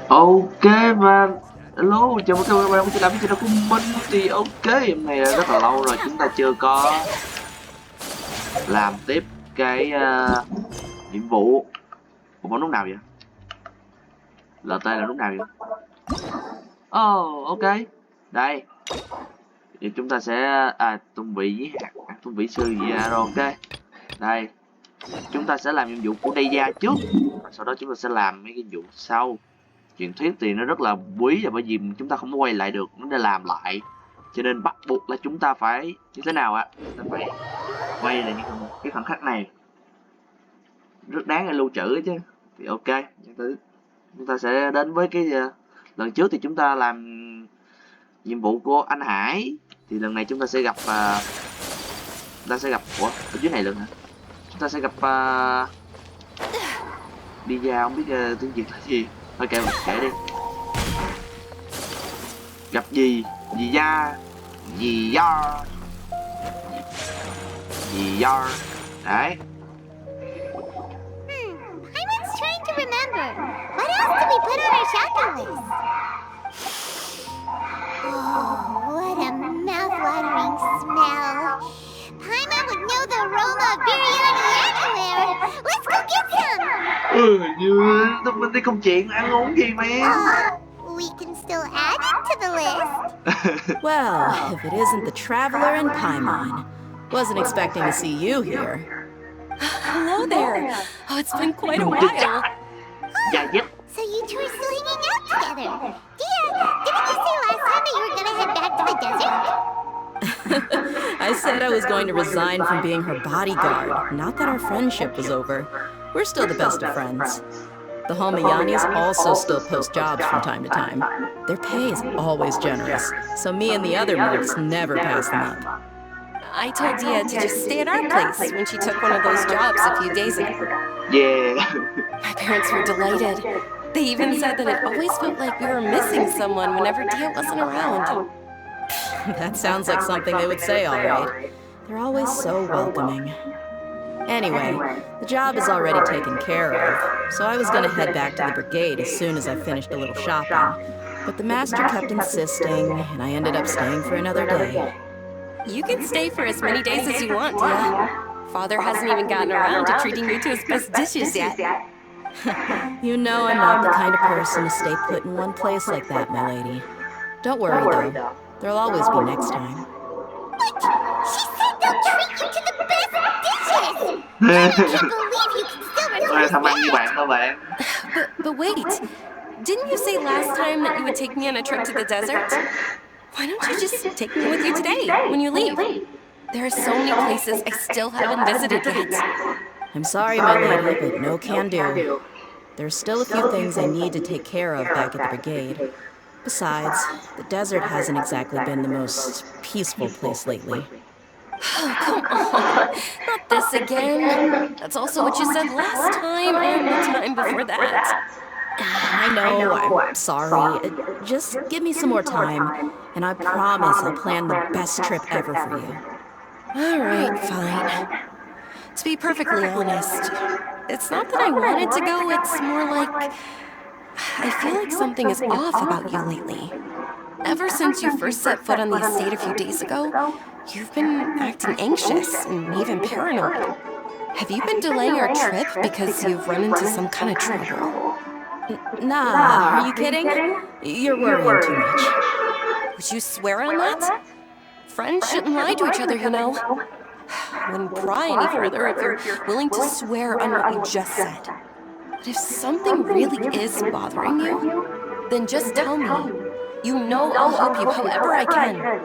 Ok và hello, chào mừng các bạn quay trở lại với channel của mình. Thì ok, hôm nay rất là lâu rồi chúng ta chưa có làm tiếp cái nhiệm vụ. Ủa bấm lúc nào vậy? LT là lúc nào vậy? Oh, ok. Đây, thì chúng ta sẽ tung vị với hạt tung vị sư gì rồi ok. Đây, chúng ta sẽ làm nhiệm vụ của Deja trước, sau đó chúng ta sẽ làm mấy cái nhiệm vụ sau. Truyền thuyết thì nó rất là quý, là bởi vì chúng ta không có quay lại được, nó để làm lại, cho nên bắt buộc là chúng ta phải như thế nào ạ? Chúng ta phải quay lại những cái khoảnh khắc này, rất đáng để lưu trữ chứ. Thì ok, chúng ta sẽ đến với cái lần trước thì chúng ta làm nhiệm vụ của anh Hải, thì lần này chúng ta sẽ gặp ủa ở dưới này luôn hả? Chúng ta sẽ gặp đi ra không biết tiếng Việt là gì, thôi kệ đi. Gặp gì da gì do đấy. Paimon's trying to remember. What else did we put on our shopping list? Oh, what a mouth-watering smell. Paimon would know the aroma of biryani anywhere. Let's go get some. Như mình đi công chuyện ăn uống gì mà. We can still add it to the list. Well, if it isn't the traveler in Paimon. Wasn't expecting to see you here. Hello there. Oh, it's been quite a while. So you two are still hanging out together. Dear, didn't you say last time that you were gonna head back to the desert? I said I was going to resign from being her bodyguard, not that our friendship was over. We're still the best of friends. The Homayanis also still post jobs from time to time. Their pay is always generous, so me and the other mercs never pass them up. I told Dia to just stay at our place when she took one of those jobs a few days ago. Yeah. My parents were delighted. They even said that it always felt like we were missing someone whenever Dia wasn't around. That sounds like something they would say, all right. They're always so welcoming. Anyway, the job is already taken care of, so I was gonna head back to the brigade as soon as I finished a little shopping. But the master kept insisting, and I ended up staying for another day. You can stay for as many days as you want, Dia. Father hasn't even gotten around to treating you to his best dishes yet. You know I'm not the kind of person to stay put in one place like that, my lady. Don't worry, though. There'll always be next time. What? She said they'll treat you to the best dishes! I can't believe you can still refuse that! But wait. Didn't you say last time that you would take me on a trip to the desert? Why don't you just take me with you today, when you leave? There are so many places I still haven't visited yet. I'm sorry, my lady, but no can do. There's still a few things I need to take care of back at the brigade. Besides, the desert hasn't exactly been the most peaceful place lately. Oh, come on. Not this again. That's also what you said last time and the time before that. I know, I'm sorry. Just give me some more time, and I promise I'll plan the best trip ever for you. All right, fine. To be perfectly honest, it's not that I wanted to go, it's more like I feel like something is off about you lately. Ever since you first set foot on the estate a few days ago, you've been acting anxious and even paranoid. Have you been delaying our trip because you've run into some kind of trouble? Nah, are you kidding? You're worrying too much. Would you swear on that? Friends shouldn't lie to each other, you know. Wouldn't pry any further if you're willing to swear on what you just said. But if something really is bothering you, then just tell me. You know I'll help you however I can.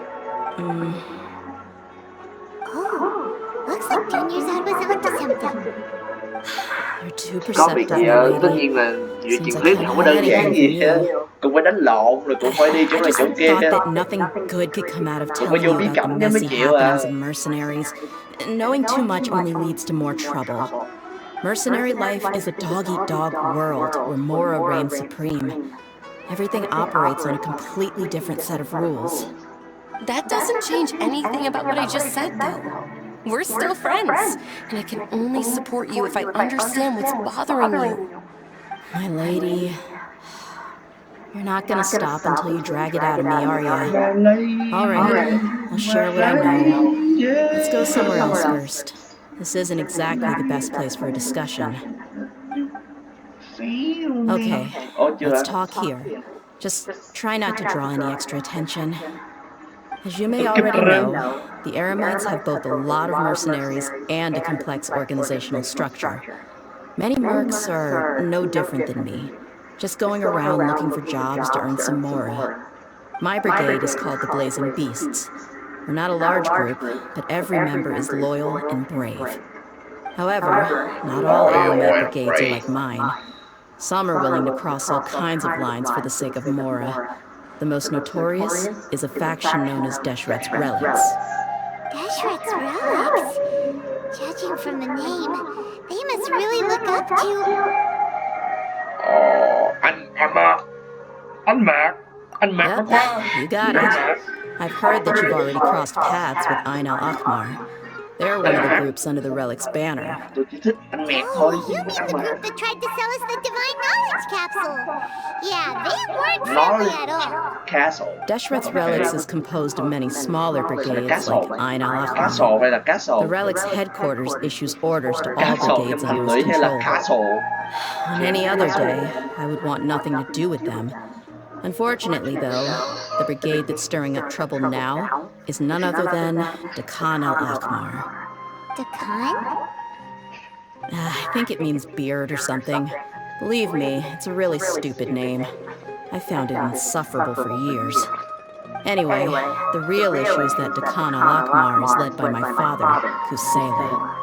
Oh, looks like Junior's was onto something. You're too Có việc perceptive, gì my tất lady. nhiên là chuyện truyền thuyết thì không có đơn giản gì hết. Cũng phải đánh lộn rồi cũng phải đi chỗ I này just chỗ kia thought nữa. that nothing good could come out of Cũng phải telling vô you bí about the cảnh mới messy chịu à. happenings of mercenaries. Knowing too much only leads to more trouble. Mercenary life is a dog-eat-dog world where Mora reigns supreme. Everything operates on a completely different set of rules. That doesn't change anything about what I just said, though. We're still friends, and I can only support you if I understand what's bothering you. My lady, You're not gonna stop until you drag it out of me, are you? All right, I'll share what I know. Let's go somewhere else first. This isn't exactly the best place for a discussion. Okay, let's talk here. Just try not to draw any extra attention. As you may already know, the Eremites have both a lot of mercenaries and a complex organizational structure. Many mercs are no different than me, just going around looking for jobs to earn some mora. My brigade is called the Blazing Beasts. We're not a large group, but every member is loyal and brave. However, not all Eremite brigades are like mine. Some are willing to cross all kinds of lines for the sake of mora. The most notorious is a faction known as Deshret's Relics. Deshret's Relics? Judging from the name, they must really look up to... Yep, you got it. I've heard that you've already crossed paths with Ain al-Akmar. They're one of the groups under the Relic's banner. Oh, you mean the group that tried to sell us the Divine Knowledge Capsule? Yeah, they weren't friendly at all. Deshret's Relics is composed of many smaller brigades like Ain al-Akmar. The Relic's headquarters issues orders to all brigades under its control. On any other day, I would want nothing to do with them. Unfortunately, though, the brigade that's stirring up trouble now is none other than Khan al-Akmar. Khan? I think it means beard or something. Believe me, it's a really stupid name. I found it insufferable for years. Anyway, the real issue is that Khan al-Akmar is led by my father, Kusela.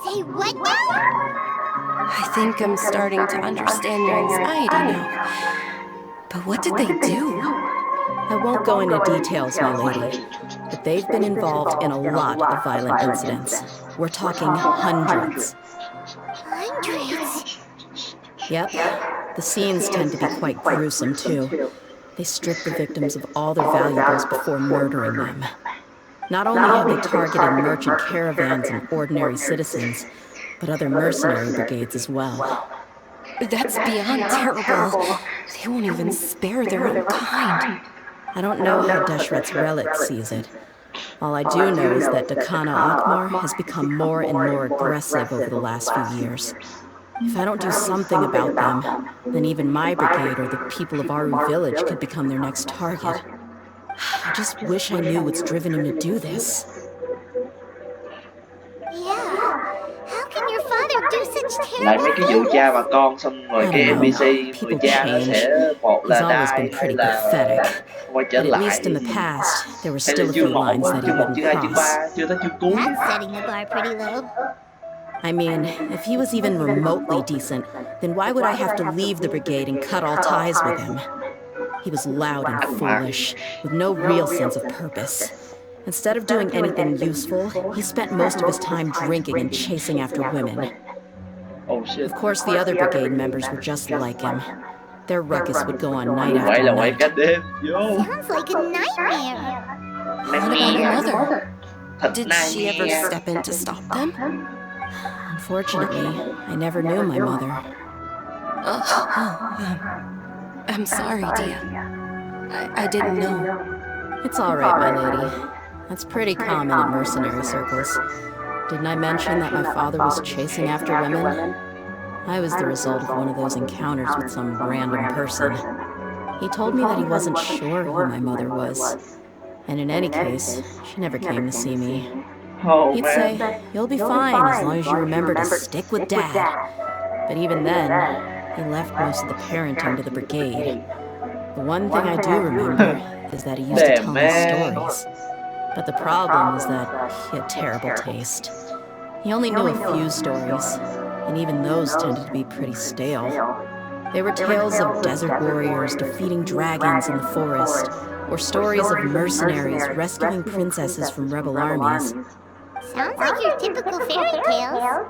Say what now? I think I'm starting to understand your anxiety now. But what did they do? I won't go into details, my lady, but they've been involved in a lot of violent incidents. We're talking hundreds. Hundreds? Yep. The scenes tend to be quite gruesome, too. They strip the victims of all their valuables before murdering them. Not only have they targeted merchant caravans and ordinary citizens, but other mercenary brigades as well. That's beyond terrible. They won't even spare their own kind. I don't know how Deshret's Relic sees it. All I do know is that Khan al-Akmar has become more and more aggressive over the last few years. If I don't do something about them, then even my brigade or the people of Aru village could become their next target. I just wish I knew what's driven him to do this. How can your father do such Lại mấy terrible cái vụ things? cha và con xong rồi cái NPC người People cha nó change. sẽ một He's là always die been hay pretty là pathetic. quay trở But at lại least in the past, there were hay still là a chương few 1 lines that he chương 1 chương 2 wouldn't chương cross. 3 chưa tới chương cuối. That's setting the bar pretty low. I mean, if he was even remotely decent, then why would I have to leave the brigade and cut all ties with him? He was loud and foolish, with no real sense of purpose. Instead of doing anything useful, he spent most of his time drinking and chasing after women. Oh shit. Of course, the other brigade members were just like him. Their ruckus would go on night Quay là after quay night. cả đêm. Vô. Sounds like a nightmare. What about your mother? Thật Did nai she ever nghe. step in to stop them? Unfortunately, I never knew my mother. I'm sorry, Dia. I didn't know. It's all right, my lady. That's pretty common in mercenary circles. Didn't I mention that my father was chasing after women? I was the result of one of those encounters with some random person. He told me that he wasn't sure who my mother was. And in any case, she never came to see me. Oh He'd man. say, "You'll be fine as long as you remember to stick with Dad." But even then, he left most of the parenting to the brigade. The one thing I do remember is that he used to tell me stories. But the problem was that he had terrible taste. He only knew a few stories, and even those tended to be pretty stale. They were tales of desert warriors defeating dragons in the forest, or stories of mercenaries rescuing princesses from rebel armies. Sounds like your typical fairy tales.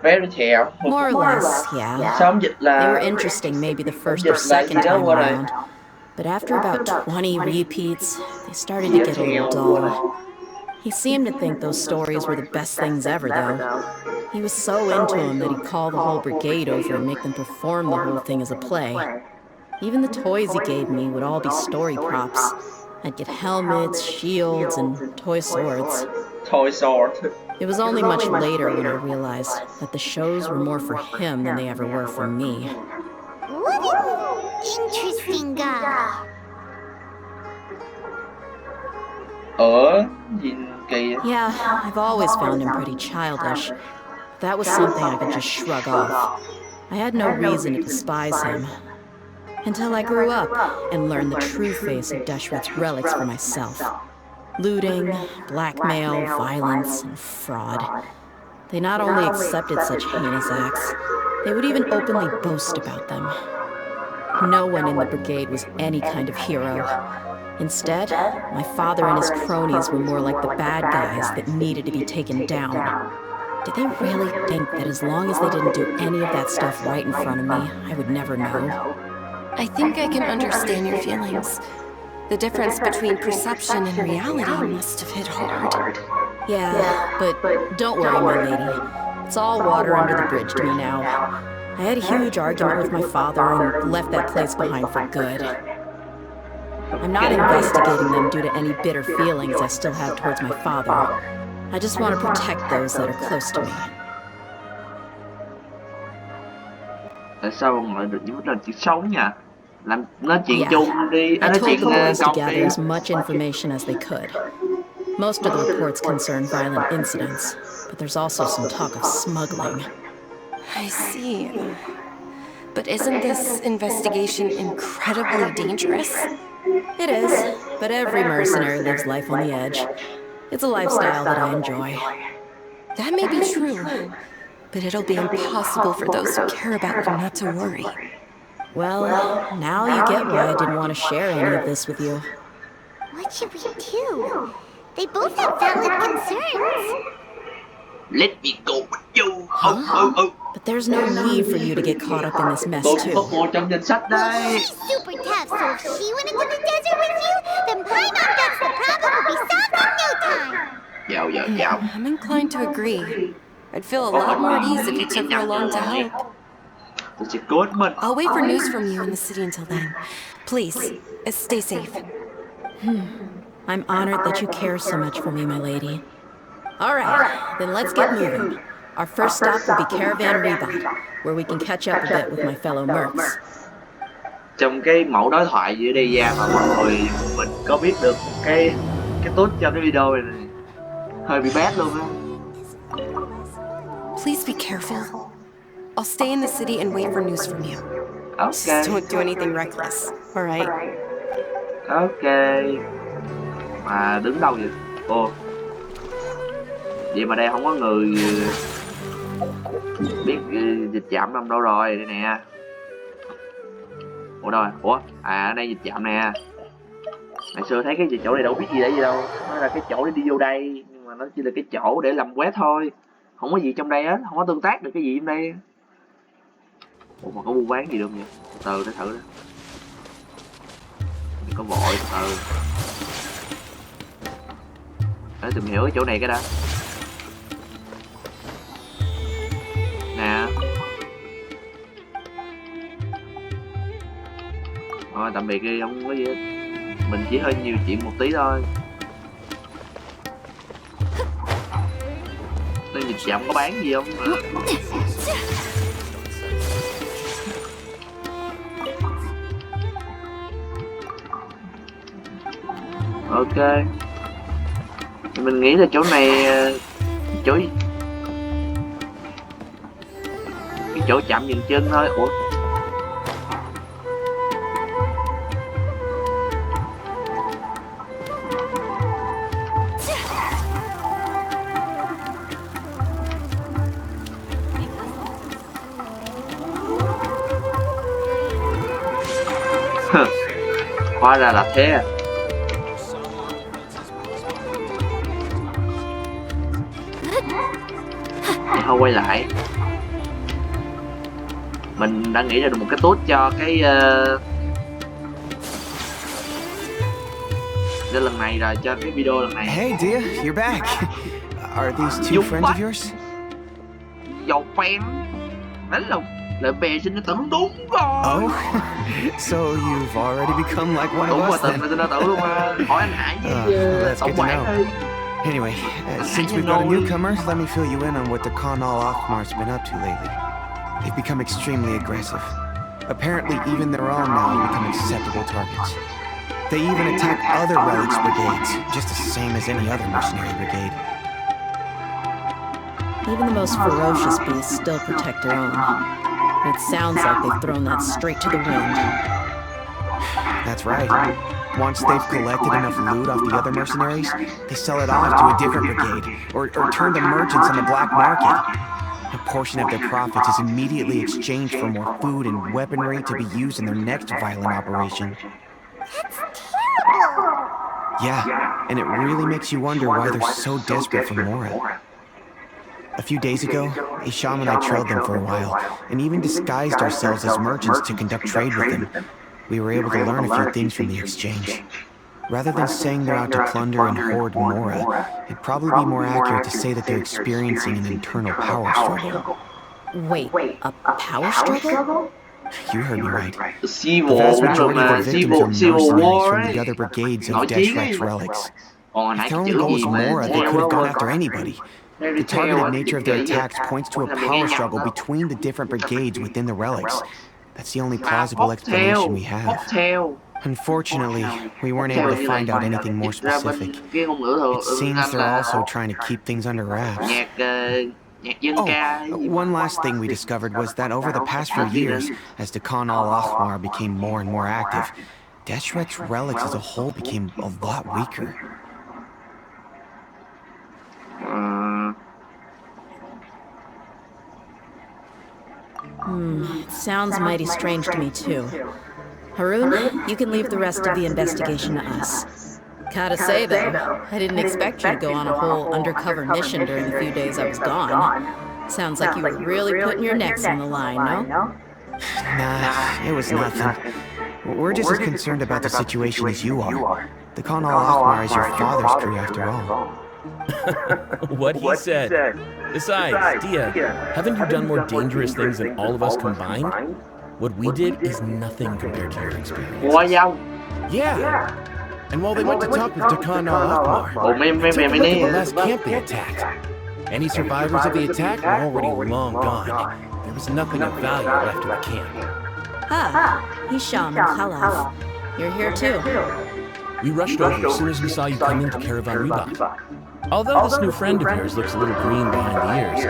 Fairy tale. More or less, yeah. Xong dịch They were là interesting maybe the first or second time around, but after about 20 repeats, they started to get a little dull. He seemed to think those stories were the best things ever, though. He was so into them that he'd call the whole brigade over and make them perform the whole thing as a play. Even the toys he gave me would all be story props. I'd get helmets, shields, and toy swords. Toy sword. It was only much later when I realized that the shows were more for him than they ever were for me. What an interesting guy. Nhìn kỳ. Yeah, I've always found him pretty childish. That was something I could just shrug off. I had no reason to despise him. Until I grew up and learned the true face of Deshret's relics for myself. Looting, blackmail, violence, and fraud. They not only accepted such heinous acts, they would even openly boast about them. No one in the brigade was any kind of hero. Instead, my father and his cronies were more like the bad guys that needed to be taken down. Did they really think that as long as they didn't do any of that stuff right in front of me, I would never know? I think I can understand your feelings. The difference between perception and reality must have hit hard. Yeah, but don't worry, my lady. It's all water under the bridge to me now. I had a huge argument with my father and left that place behind for good. I'm not investigating them due to any bitter feelings I still have towards my father. I just want to protect those that are close to me. Tại sao ông lại được những lần chuyện sống nha? Làm nói chuyện Yeah, chung đi, I nói told chuyện the boys to công gather đi. as much information as they could. Most of the reports concern violent incidents, but there's also some talk of smuggling. I see. But isn't this investigation incredibly dangerous? It is, but every mercenary lives life on the edge. It's a lifestyle that I enjoy. That may be true, but it'll be impossible for those who care about you not to worry. Well, now you get why I didn't want to share any of this with you. What should we do? They both have valid concerns. Let me go with you. But there's no need for you to get caught up in this mess Tôi cũng có too. một trong danh sách Well, đây. she's super tough, so if she went into the desert with you, then Paimon thinks the problem would be solved in no time. Dạo. I'm inclined to agree. I'd feel a lot more at ease if you took her along to help. Tôi sẽ cứu mình. I'll wait for news from you in the city until then. Please, stay safe. I'm honored that you care so much for me, my lady. All right, then let's get moving. Our first stop will be Caravan Rebot, where we can catch up a bit with my fellow mercs. Trong cái mẫu đối thoại giữa đây ra mà mọi người mình có biết được cái tốt cho cái video này hơi bị bad luôn á. Please be careful. I'll stay in the city and wait for news from you. Just Ok. don't do anything reckless, alright? Ok. Mà đứng đâu vậy? Ồ. Vậy mà đây không có người biết dịch trạm nằm đâu rồi, đây nè. Ủa đâu rồi? Ủa? À, ở đây dịch trạm nè. Ngày xưa thấy cái chỗ này đâu biết gì để gì đâu. Nó là cái chỗ để đi vô đây, nhưng mà nó chỉ là cái chỗ để làm quét thôi. Không có gì trong đây á, không có tương tác được cái gì trong đây. Ủa mà có buôn bán gì đâu vậy? Từ để thử đó. Đừng có vội, từ. Để tìm hiểu cái chỗ này cái đã. Nè. Thôi tạm biệt đi, không có gì hết. Mình chỉ hơi nhiều chuyện một tí thôi. Tôi dịch chậm có bán gì không? Ok. Mình nghĩ là chỗ này chỗ cái chỗ chạm dừng chân thôi. Ủa? Hóa ra là thế à. Thôi quay lại. Mình đã nghĩ ra được một cái tốt cho cái lần này rồi, cho cái video lần này. Hey, Dia, you're back. Are these two You friends what? of yours? Dầu phen. Đánh là Là bè sinh ra tử đúng rồi. Oh, so you've already become like one Đúng of rồi, us tình then. là sinh ra tử luôn mà. Hỏi anh Hải với That's tổng good to quản know. đi. Anyway, since we've got a newcomer, let me fill you in on what the Khan al-Ahmar's been up to lately. They've become extremely aggressive. Apparently, even their own now have become acceptable targets. They even attack other relics brigades, just the same as any other mercenary brigade. Even the most ferocious beasts still protect their own. It sounds like they've thrown that straight to the wind. That's right. Once they've collected enough loot off the other mercenaries, they sell it off to a different brigade, or turn to merchants on the black market. A portion of their profits is immediately exchanged for more food and weaponry to be used in their next violent operation. That's terrible! Yeah, and it really makes you wonder why they're so desperate for Mora. A few days ago, Isham and I trailed them for a while, and even disguised ourselves as merchants to conduct trade with them. We were able to learn a few things from the exchange. Rather than saying they're out to plunder and hoard Mora, it'd probably be more accurate to say that they're experiencing an internal power struggle. Wait, a power struggle? You heard me right. The Civil vast cũng được majority of mà. their victims are Civil mercenaries War from ấy. the other brigades Nổi of tiếng Trách ấy. relics. Còn hồi If nãy their cái only chữ goal gì was mà Mora, they could have gone after anybody. The targeted nature of their attacks points to a power struggle between the different brigades within the relics. That's the only plausible explanation we have. Unfortunately, we weren't able to find out anything more specific. It seems they're also trying to keep things under wraps. Nhạc dân ca. One last thing we discovered was that over the past few years, as the Khan al-Ahmar became more and more active, Deshret's relics as a whole became a lot weaker. It sounds mighty strange to me, too. Harun, you can leave the rest of the investigation to us. Gotta say, though, I didn't expect you to go on a whole undercover mission during the few days I was gone. Sounds like you were really putting your necks on the line, no? Nah, it was nothing. We're just as concerned about the situation as you are. The Khan al-Ahmar is your father's crew, after all. What he said. Besides, Dia, haven't you done more dangerous things than all of us combined? What we did is nothing compared to your experience. Qua dâu. Yeah. And while they went to talk with Khan al-Ahmar, they took a look at the last camp they attacked. Any survivors of the attack were already long gone. There was nothing of value left in the camp. Hisham and Khalaf. You're here too. We rushed over as soon as we saw you come into Caravan Reebok. Although this new friend of yours looks a little green behind the ears,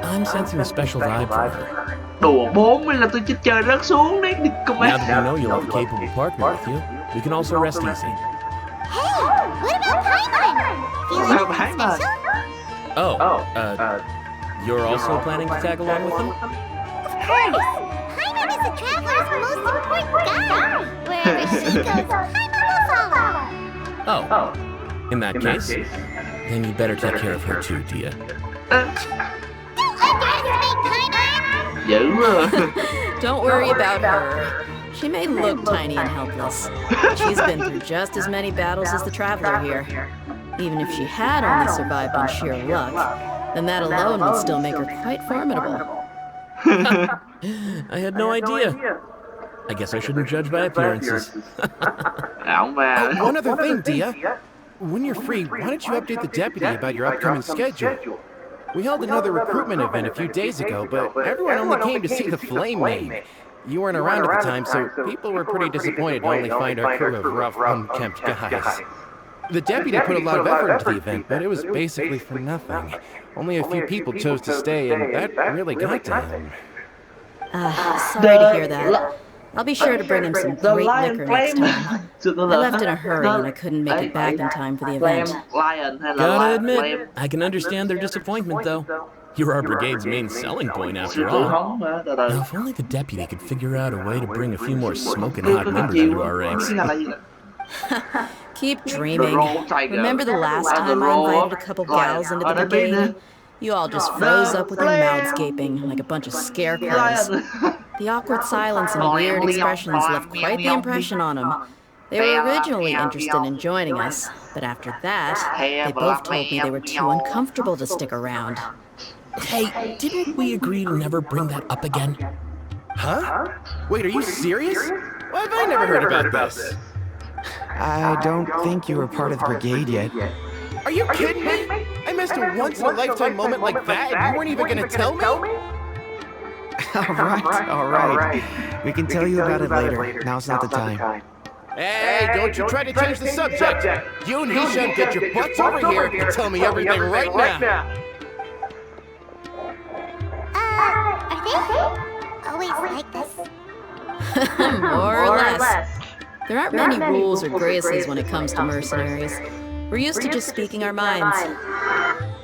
I'm sensing a special vibe from her. Đùa 40 là tôi chết trời rớt xuống đấy. Đi Now that we know you'll have a capable partner with you, we can also rest easy. Hey, what about Paimon? Feeling Paimon? special? You're also planning to tag along with him? Of course! Paimon is the traveler's most important guide. Wherever she goes, Paimon will follow. Oh, in that case, then you better take care of her too, Dia. Don't underestimate Paimon! Dữ rồi. Don't worry about her. She may look tiny and helpless, but she's been through just as many battles as the traveler here. Even if she had only survived on sheer luck, then that alone would still make her quite formidable. I had no idea. I guess I shouldn't judge by appearances. One other thing, Dia. When you're free, why don't you update the deputy about your upcoming schedule? We held another recruitment event a few days ago, but everyone only came to see the Flame name. You weren't around at the time, so people were pretty disappointed to only find our crew of rough, unkempt guys. The deputy put a lot of effort into the event, but it was basically for nothing. Only a few people chose to stay, and that really got to him. Sorry to hear that. I'll be sure to bring him some great liquor next time. I left in a hurry and I couldn't make it back in time for the event. Gotta admit, I can understand their disappointment, though. You're our brigade's main selling point, after all. Now, if only the deputy could figure out a way to bring a few more smoking hot members into our ranks. Keep dreaming. Remember the last time I invited a couple gals into the brigade? You all just froze up with your mouths gaping like a bunch of scarecrows. The awkward silence and weird expressions left quite the impression on them. They were originally interested in joining us, but after that, they both told me they were too uncomfortable to stick around. Hey, didn't we agree to never bring that up again? Huh? Wait, are you serious? Why have I never heard about this? I don't think you were part of the brigade yet. Are you kidding me? I missed a once-in-a-lifetime moment like that, and you weren't even gonna tell me? All right. We can tell you about it later. Now's not the time. Hey, don't you try to change the subject. You and Hisham, get your butts over here and tell me everything right now. Are they always like this? More or less. There aren't many rules or graces when it comes to mercenaries. We're used to just speaking our minds.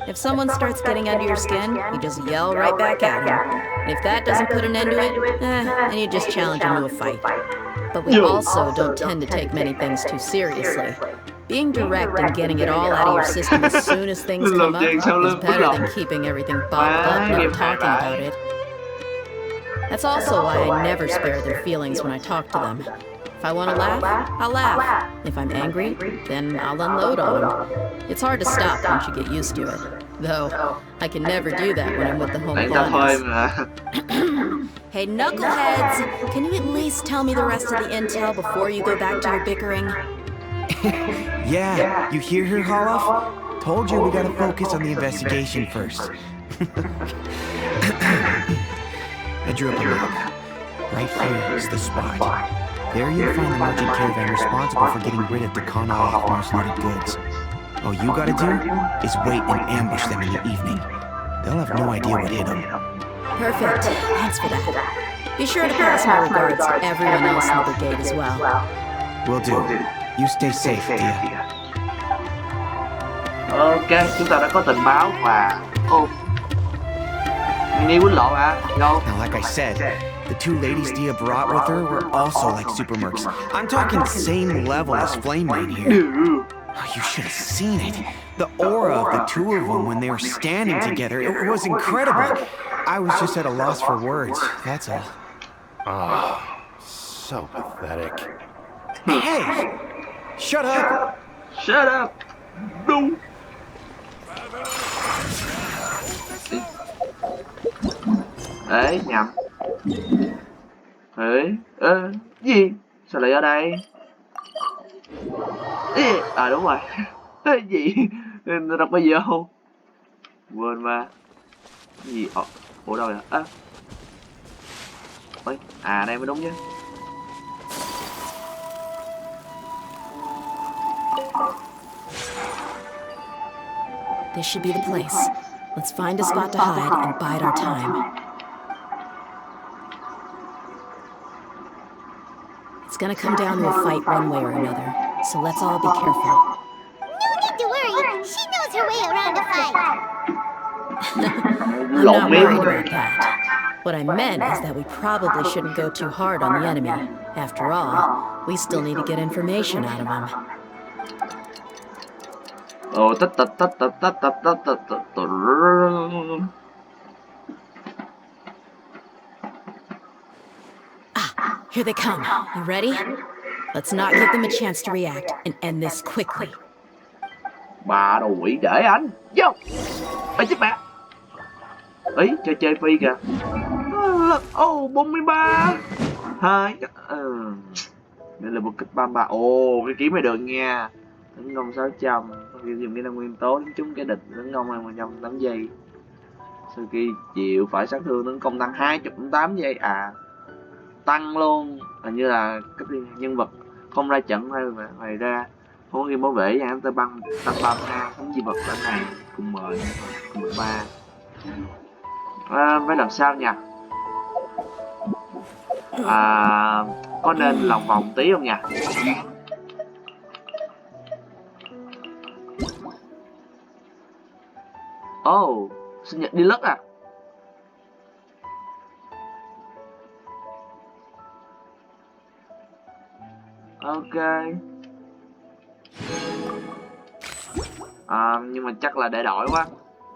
If someone starts getting under your skin, you just yell right back at him. And if that doesn't put an end to it, then you just challenge him to a fight. But we also don't tend to take many things too seriously. Being direct and getting it all out of your system as soon as things come up is better than keeping everything bottled up and never talking about it. That's also why I never spare their feelings when I talk to them. If I want to laugh, I'll laugh. If I'm angry, then I'll unload on them. It's hard to stop once you get used to it. Though, I can never do that when I'm with the home colonies. Hey, knuckleheads! Can you at least tell me the rest of the intel before you go back to your bickering? Yeah, you hear her, Holof? Told you we gotta focus on the investigation first. I drew up a map. Right here is the spot. There you'll find the merchant caravan responsible for getting rid of the Khan's loaded goods. All you gotta do is wait and ambush them in the evening. They'll have no idea what hit them. Perfect. Thanks for that. Be sure to pass my regards to everyone else in the brigade as well. Will do. You stay safe, dear. Ok, chúng ta đã có tình báo và... Mini quýnh lộn à? Go. Now, like I said, the two ladies Dia brought with her were also like super mercs. I'm talking same level as Flame Man here. Oh, you should have seen it. The aura of the two of them when they were standing together, it was incredible. I was just at a loss for words, that's all. Oh, so pathetic. Hey! Shut up! Shut up! No! Đấy, nhầm. Đấy, gì? Sao lại ở đây? À đúng rồi. Cái gì? Nó đọc bây giờ không? Quên mà. Cái gì? Ủa đâu vậy? Ôi, à đây mới đúng chứ. This should be the place. Let's find a spot to hide and bide our time. It's gonna come down to a fight one way or another, so let's all be careful. No need to worry. She knows her way around a fight. I'm not worried about that. What I meant is that we probably shouldn't go too hard on the enemy. After all, we still need to get information out of them. Here they come. You ready? Let's not give them a chance to react and end this quickly. Bà đồ quỷ để anh. Vô. Ê chết mẹ. Ý, chơi phi kìa. 43. Hai. Đây là một kích 33. Cái kiếm này được nha. Tấn công 600. Dùng cái năng nguyên tố đánh trúng cái địch, tấn công 2% giây. Sau khi chịu phải sát thương tấn công tăng 28 giây. Tăng luôn. Hình như là cái nhân vật không ra trận hay ngoài ra không có game bảo vệ nha, ta tăng 32 thống di vật lần này cùng mời cùng 13. Phải làm sao nha? Có nên lòng vòng tí không nha? Sinh nhật đi lất à? Ok. Nhưng mà chắc là để đổi quá.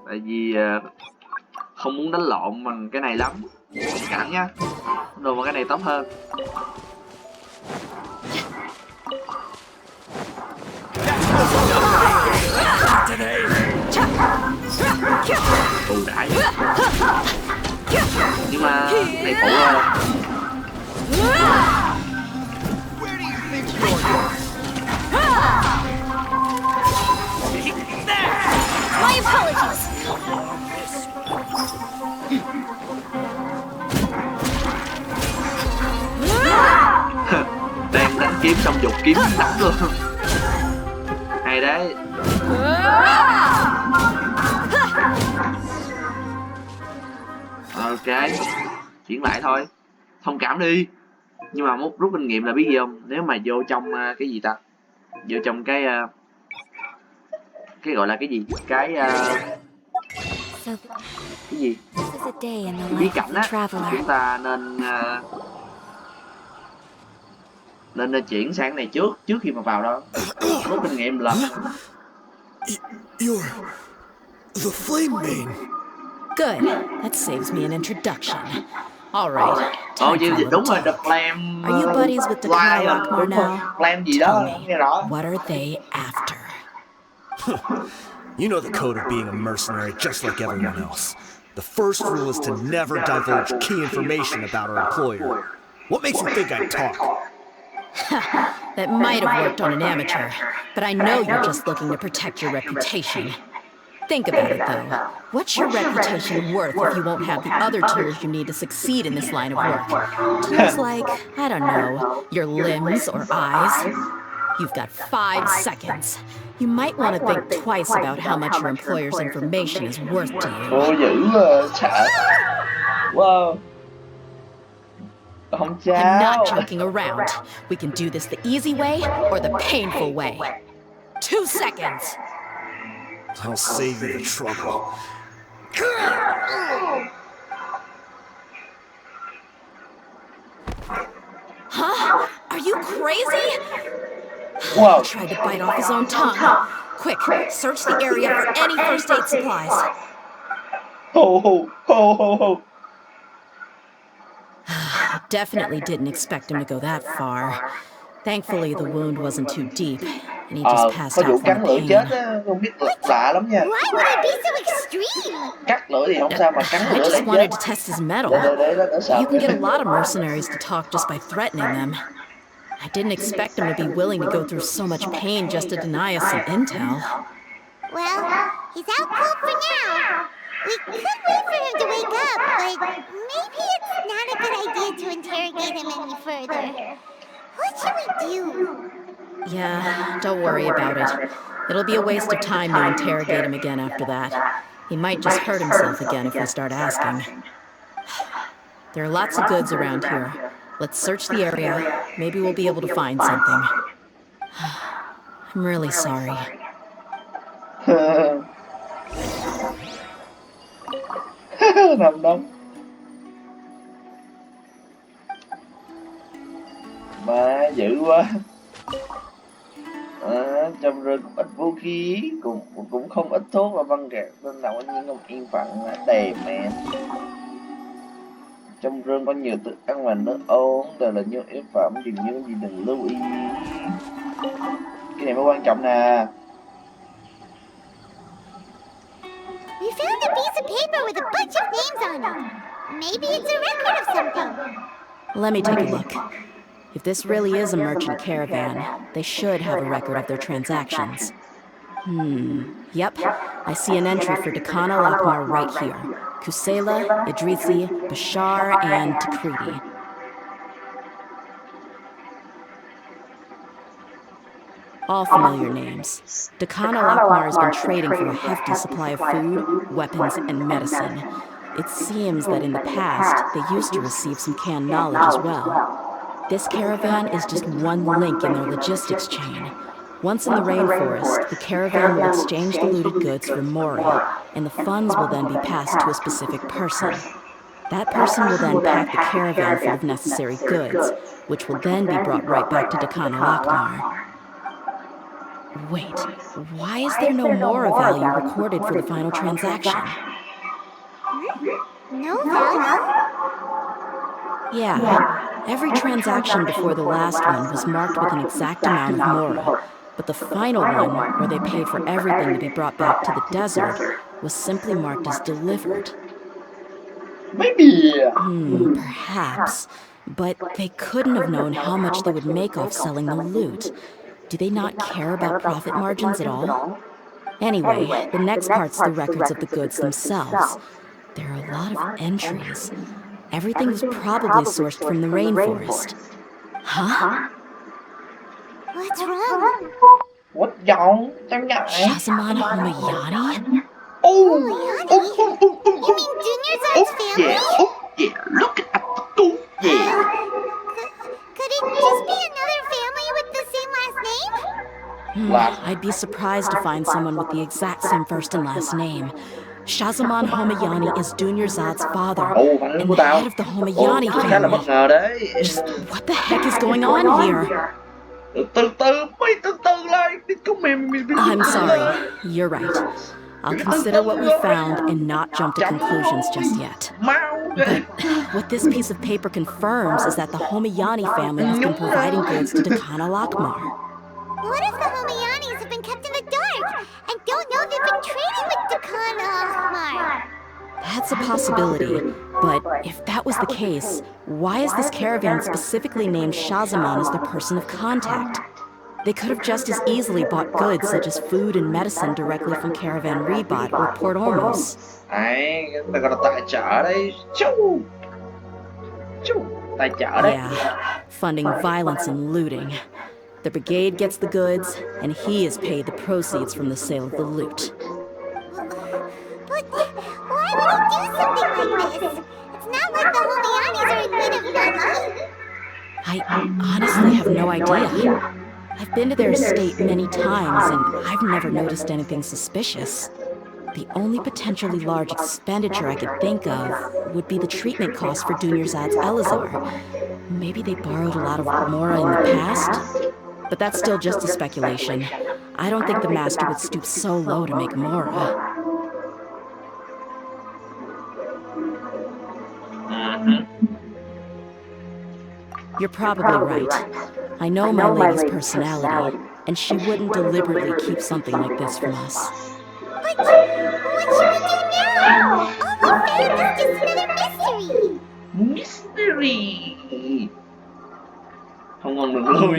Tại vì không muốn đánh lộn bằng cái này lắm. Cản nhá. Đồ mà cái này tốt hơn. Ưu đãi. Nhưng mà này phụ thôi. Where do you think you're going? My apologies. Đang đánh kiếm xong dục kiếm đánh luôn. Hay đấy. Ok, chuyển lại thôi, thông cảm đi. Nhưng mà rút kinh nghiệm là biết gì không, nếu mà vô trong cái gì ta, vô trong cái gọi là cái gì, cái gì bí cảnh á, chúng ta nên chuyển sang cái này trước khi mà vào đó, rút kinh nghiệm lần. You're the flame main. Good. That saves me an introduction. All right. Ồ, đúng rồi, The Flame. Are you buddies with Dakar Lockmore now? Flame gì đó, nghe rõ. What are they after? You know the code of being a mercenary just like everyone else. The first rule is to never divulge key information about our employer. What makes you think I'd talk? That might have worked on an amateur, but I know you're just looking to protect your reputation. Think about it, though. What's your reputation worth if you won't have the other tools you need to succeed in this line of work? Tools like, I don't know, your limbs or eyes? You've got 5 seconds. You might want to think twice about how much your employer's information is worth to you. Cô dữ sợ. Wow. Không sao. I'm not joking around. We can do this the easy way or the painful way. 2 seconds. I'll save you the trouble. Huh? Are you crazy? Wow. Tried to bite off his own tongue. Quick, search the area for any first aid supplies. Ho. I definitely didn't expect him to go that far. Thankfully, the wound wasn't too deep, and he just passed out from cắn the lưỡi pain. chết á, không biết lạ lắm nha. Why would it be so extreme? Cắt lưỡi thì không sao mà cắn I lưỡi lại just wanted chết. to test his mettle. Để sợ. You can get a lot of mercenaries to talk just by threatening them. I didn't expect him to be willing to go through so much pain just to deny us some intel. Well, he's out cold for now. We could wait for him to wake up, but maybe it's not a good idea to interrogate him any further. What should we do? Yeah, don't worry about it. It'll be a waste of time to interrogate him again after that. He might just hurt himself again if we start asking. There are lots of goods around here. Let's search the area. Maybe we'll be able to find something. I'm really sorry. Nằm đông. Mà dữ quá. Trong rừng cũng ít vũ khí, cũng không ít thuốc và băng gạc, nên nào anh nhiên không yên phận đẹp mẹ. Trong rừng có nhiều thức ăn và nước uống, đều là nhu yếu phẩm, dường như gì đừng lưu ý. Cái này mới quan trọng nè. We found a piece of paper with a bunch of names on it. Maybe it's a record of something. Let me take a look. If this really is a merchant caravan, they should have a record of their transactions. Yep, I see an entry for Dakana Lockmore right here. Kusela, Idrisi, Bashar, and Takriti. All familiar names. Dakana Lockmore has been trading for a hefty supply of food, weapons, and medicine. It seems that in the past, they used to receive some canned knowledge as well. This caravan is just one link in their logistics chain. Once in the rainforest, the caravan will exchange the looted goods for mori, and the funds will then be passed to a specific person. That person will then pack the caravan full of necessary goods, which will then be brought right back to Dakana Lockmore. Wait, why is there no mora value recorded for the final transaction? No value? Yeah, every transaction before the last one was marked with an exact amount of mora, but the final one, where they paid for everything to be brought back to the desert, was simply marked as delivered. Maybe. Perhaps. But they couldn't have known how much they would make off selling the loot. Do they not care about profit margins at all? Anyway, the next part's the records of the goods themselves. There are a lot of entries. Everything was probably sourced from the rainforest. Huh? What's wrong? What wrong? Sao vậy? Shazamon Homayani? Oh, You mean Junior Zod's family? yeah, look at the goof, yeah. Could it just be another family with the same last name? I'd be surprised to find someone with the exact same first and last name. Shazamon Homayani is Junior Zod's father, and the head of the Homayani Khá là bất family. ngờ đấy. Just what the heck is going on here? Từ từ, mày từ từ lại. I'm sorry, you're right. I'll consider what we found and not jump to conclusions just yet. But what this piece of paper confirms is that the Homayani family has been providing goods to Dakana Lakmar. What if the Homayanis have been kept in the dark and don't know they've been trading with Dakana Lakmar? That's a possibility, but if that was the case, why is this caravan specifically named Shazamon as the person of contact? They could have just as easily bought goods such as food and medicine directly from Caravan Rebot or Port Ormuz. Đấy, người ta gọi là tài trợ đấy. Tài trợ đấy. Yeah, funding violence and looting. The brigade gets the goods, and he is paid the proceeds from the sale of the loot. But why would he do something like this? It's not like the Homayanis are in need of money. I honestly have no idea. I've been to their estate many times, and I've never noticed anything suspicious. The only potentially large expenditure I could think of would be the treatment costs for Junior Zod's Elazar. Maybe they borrowed a lot of Mora in the past? But that's still just a speculation. I don't think the master would stoop so low to make Mora. You're probably right. I know my lady's personality, and she wouldn't deliberately keep something like this from us. But what should we do now? All we found is just another mystery. Mystery. Không ngon được luôn.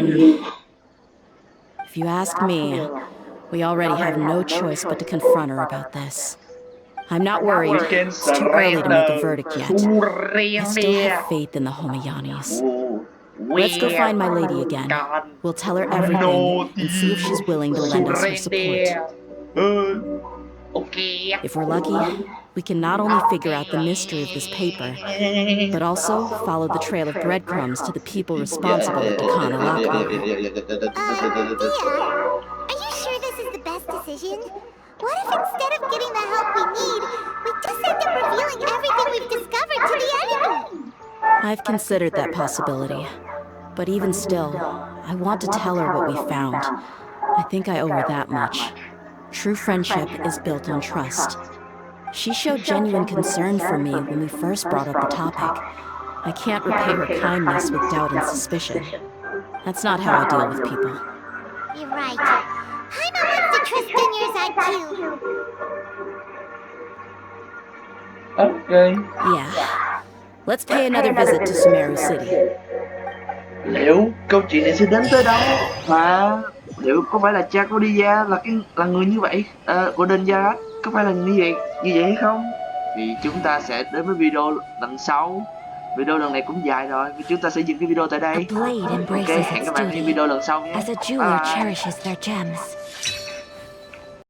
If you ask me, we already have no choice but to confront her about this. I'm not worried. It's too early to make a verdict yet. I still have faith in the Homayanis. Let's go find my lady again. We'll tell her everything and see if she's willing to lend us her support. If we're lucky, we can not only figure out the mystery of this paper, but also follow the trail of breadcrumbs to the people responsible at Dakana Lakmar. Are you sure this is the best decision? What if instead of getting the help we need, we just end up revealing everything we've discovered to the enemy? I've considered that possibility. But even still, I want to tell her what we found. I think I owe her that much. True friendship is built on trust. She showed genuine concern for me when we first brought up the topic. I can't repay her kindness with doubt and suspicion. That's not how I deal with people. You're right. Paimon wants to trust Junior's IQ. Okay. Yeah. Let's pay another visit to Sumeru City. Liệu câu chuyện này sẽ đến tới đâu? Và liệu có phải là cha của Dia là người như vậy? Của Denja có phải là như vậy hay không? Thì chúng ta sẽ đến với video lần sau. Video lần này cũng dài rồi, chúng ta sẽ dừng cái video tại đây. Ok, hẹn các bạn ở video lần sau nhé. As a jeweler cherishes their gems,